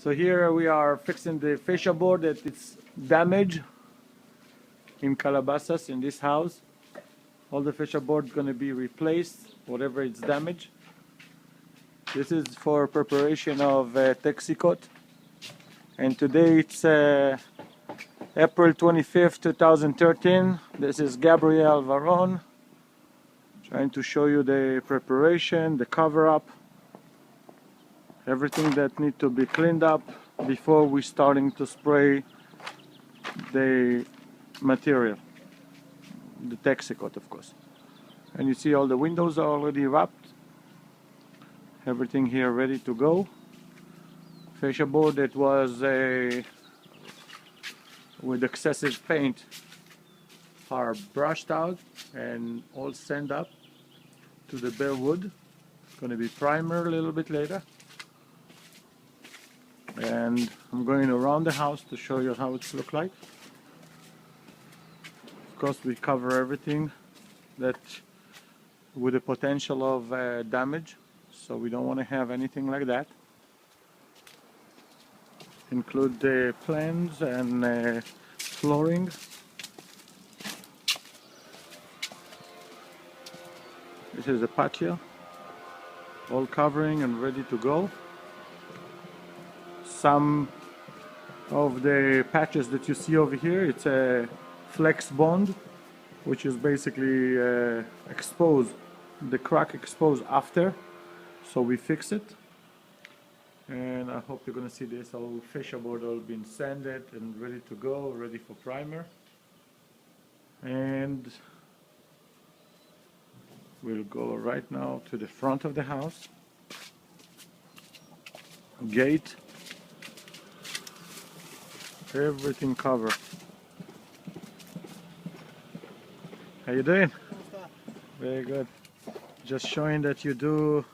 So here we are fixing the fascia board that it's damaged in Calabasas in this house. All the fascia board is going to be replaced, whatever it's damaged. This is for preparation of Texicot. And today it's April 25th, 2013. This is Gabriel Varon trying to show you the preparation, the cover-up, everything that needs to be cleaned up before we starting to spray the material, the Texicot of course. And you see all the windows are already wrapped, everything here ready to go. Fascia board that was with excessive paint are brushed out and all sand up to the bare wood. It's going to be primer a little bit later. And I'm going around the house to show you how it's look like. Of course we cover everything that with the potential of damage, so we don't want to have anything like that. Include the plans and flooring. This is a patio, all covering and ready to go. Some of the patches that you see over here, it's a flex bond, which is basically exposed, the crack exposed after, so we fix it. And I hope you're going to see this all fascia board all been sanded and ready to go, ready for primer. And we'll go right now to the front of the house. Gate, everything covered. How you doing? Very good. Just showing that you do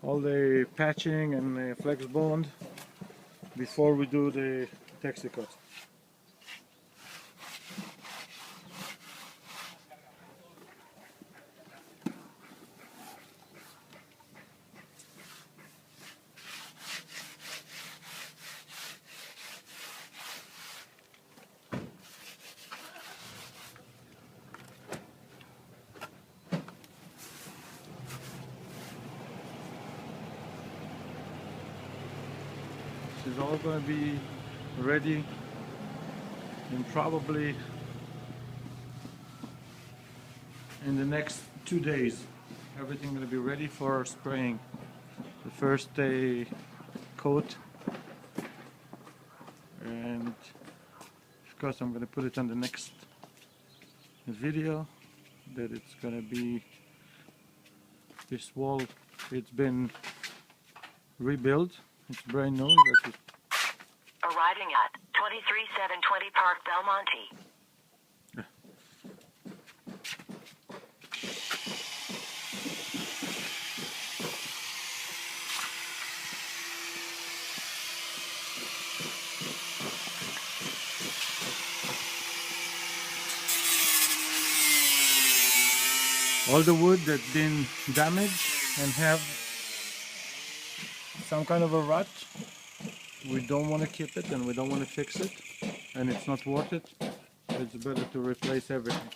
all the patching and flex bond before we do the Texicot. This is all going to be ready in probably in the next 2 days. Everything going to be ready for spraying. The first coat, and of course I'm going to put it on the next video that it's going to be this wall. It's been rebuilt. It's brand new. Arriving at 23720 Park Belmonte. All the wood that's been damaged and have some kind of a rut, we don't want to keep it and we don't want to fix it, and it's not worth it. It's better to replace everything.